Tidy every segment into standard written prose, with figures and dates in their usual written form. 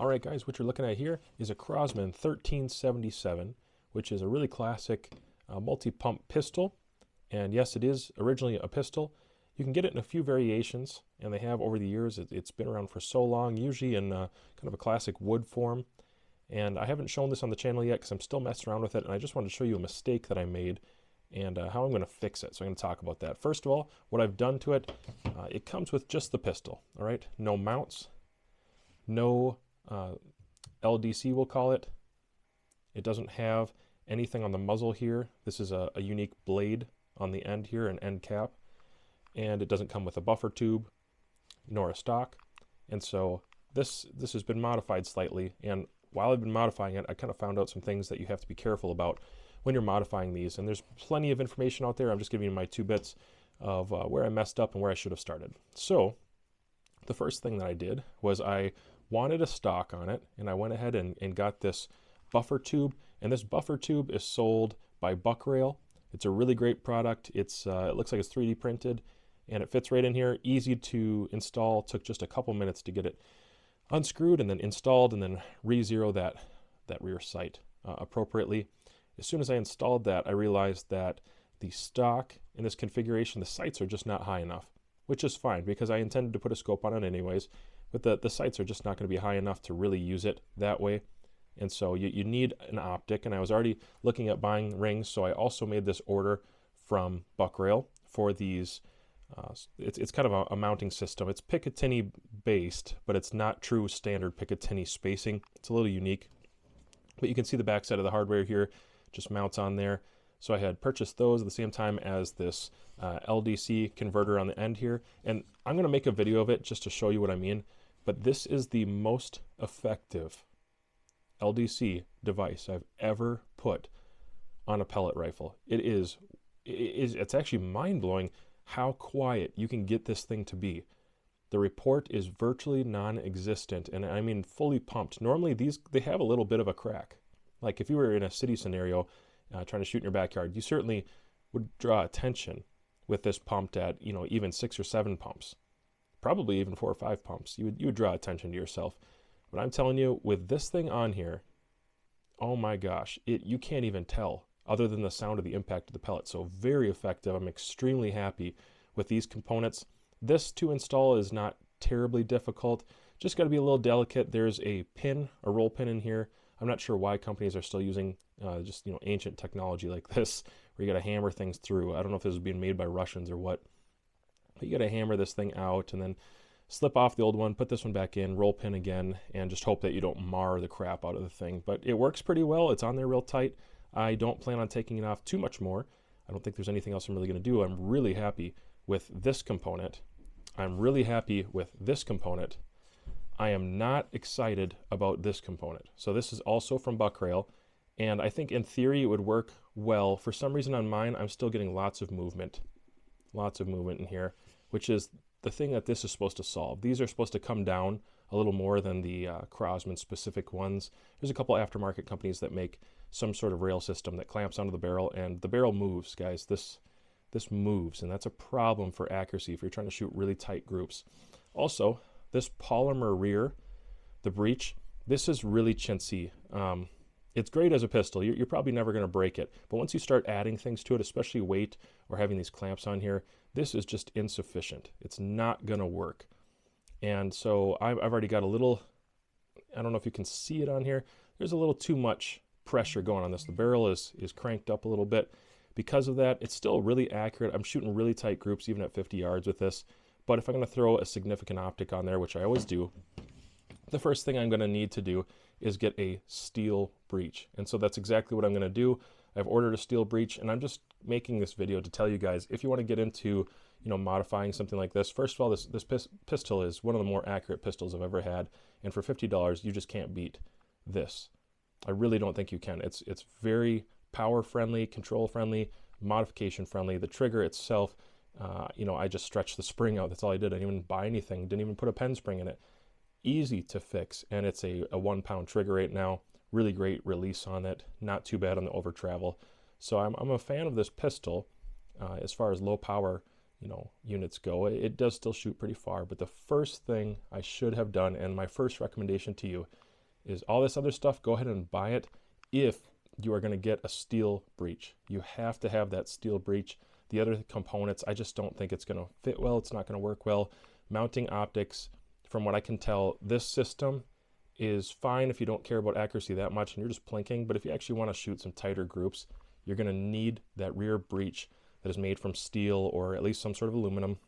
All right, guys, what you're looking at here is a Crosman 1377, which is a really classic multi-pump pistol. And yes, it is originally a pistol. You can get it in a few variations, and they have over the years. It's been around for so long, usually in kind of a classic wood form. And I haven't shown this on the channel yet because I'm still messing around with it, and I just wanted to show you a mistake that I made and how I'm going to fix it. So I'm going to talk about that. First of all, what I've done to it, it comes with just the pistol, all right? No mounts, no LDC, we'll call it. It doesn't have anything on the muzzle here. This is a unique blade on the end here, an end cap, and it doesn't come with a buffer tube nor a stock. And so this has been modified slightly, and while I've been modifying it, I kind of found out some things that you have to be careful about when you're modifying these, and there's plenty of information out there. I'm just giving you my 2 bits of where I messed up and where I should have started. So the first thing that I did was I wanted a stock on it, and I went ahead and got this buffer tube, and this buffer tube is sold by Buckrail. It's a really great product. It looks like it's 3D printed, and it fits right in here, easy to install. Took just a couple minutes to get it unscrewed and then installed, and then re-zero that rear sight appropriately. As soon as I installed that, I realized that the stock in this configuration, the sights are just not high enough, which is fine because I intended to put a scope on it anyways, but the sights are just not going to be high enough to really use it that way. And so you need an optic, and I was already looking at buying rings, so I also made this order from Buckrail for these. It's kind of a mounting system. It's Picatinny based, but it's not true standard Picatinny spacing. It's a little unique, but you can see the back side of the hardware here just mounts on there. So I had purchased those at the same time as this LDC converter on the end here, and I'm going to make a video of it just to show you what I mean. But this is the most effective LDC device I've ever put on a pellet rifle. It's actually mind-blowing how quiet you can get this thing to be. The report is virtually non-existent, and I mean fully pumped. Normally they have a little bit of a crack. Like if you were in a city scenario trying to shoot in your backyard, you certainly would draw attention with this pumped at, even 6 or 7 pumps, probably even 4 or 5 pumps. You would draw attention to yourself. But I'm telling you, with this thing on here, oh my gosh, you can't even tell other than the sound of the impact of the pellet. So very effective. I'm extremely happy with these components. This to install is not terribly difficult. Just got to be a little delicate. There's a roll pin in here. I'm not sure why companies are still using just ancient technology like this, where you got to hammer things through. I don't know if this is being made by Russians or what, but you got to hammer this thing out and then slip off the old one, put this one back in, roll pin again, and just hope that you don't mar the crap out of the thing. But it works pretty well. It's on there real tight. I don't plan on taking it off too much more. I don't think there's anything else I'm really going to do. I'm really happy with this component. I'm really happy with this component. I am not excited about this component. So this is also from Buckrail, and I think in theory it would work well. For some reason on mine, I'm still getting lots of movement in here, which is the thing that this is supposed to solve. These are supposed to come down a little more than the Crosman specific ones. There's a couple aftermarket companies that make some sort of rail system that clamps onto the barrel, and the barrel moves, guys. This moves, and that's a problem for accuracy if you're trying to shoot really tight groups. Also, this polymer rear, the breech, this is really chintzy. It's great as a pistol. You're probably never going to break it, but once you start adding things to it, especially weight or having these clamps on here, this is just insufficient. It's not going to work. And so I've already got a little, I don't know if you can see it on here, there's a little too much pressure going on this. The barrel is cranked up a little bit. Because of that, it's still really accurate. I'm shooting really tight groups even at 50 yards with this. But if I'm going to throw a significant optic on there, which I always do, the first thing I'm going to need to do is get a steel breech. And so that's exactly what I'm going to do. I've ordered a steel breech, and I'm just making this video to tell you guys, if you want to get into modifying something like this, first of all, this pistol is one of the more accurate pistols I've ever had, and for $50 you just can't beat this. I really don't think you can. It's very power friendly, control friendly, modification friendly. The trigger itself, I just stretched the spring out. That's all I did. I didn't even buy anything, didn't even put a pen spring in it. Easy to fix, and it's a 1 pound trigger right now. Really great release on it, not too bad on the over travel. So I'm a fan of this pistol. As far as low power units go, it does still shoot pretty far. But the first thing I should have done, and my first recommendation to you, is all this other stuff, go ahead and buy it if you are going to get a steel breech. You have to have that steel breech. The other components, I just don't think it's going to fit well. It's not going to work well. Mounting optics, from what I can tell, this system is fine if you don't care about accuracy that much and you're just plinking, but if you actually want to shoot some tighter groups, you're going to need that rear breech that is made from steel or at least some sort of aluminum.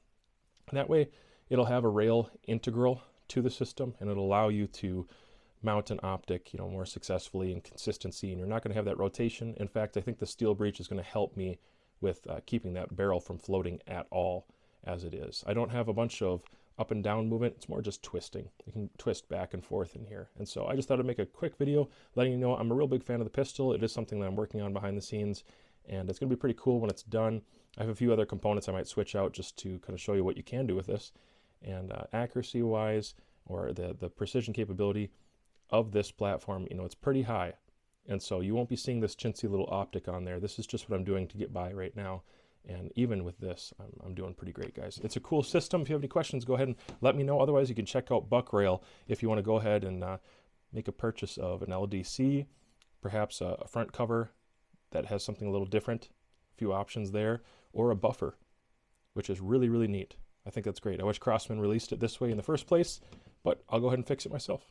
And that way it'll have a rail integral to the system and it'll allow you to mount an optic, more successfully and consistency, and you're not going to have that rotation. In fact, I think the steel breech is going to help me with keeping that barrel from floating at all as it is. I don't have a bunch of up and down movement, it's more just twisting. You can twist back and forth in here. And so I just thought I'd make a quick video letting you know I'm a real big fan of the pistol. It is something that I'm working on behind the scenes, and it's going to be pretty cool when it's done. I have a few other components I might switch out just to kind of show you what you can do with this. And accuracy wise, or the precision capability of this platform, it's pretty high. And so you won't be seeing this chintzy little optic on there. This is just what I'm doing to get by right now. And even with this, I'm doing pretty great, guys. It's a cool system. If you have any questions, go ahead and let me know. Otherwise, you can check out Buck Rail if you want to go ahead and make a purchase of an LDC, perhaps a front cover that has something a little different, a few options there, or a buffer, which is really, really neat. I think that's great. I wish Crosman released it this way in the first place, but I'll go ahead and fix it myself.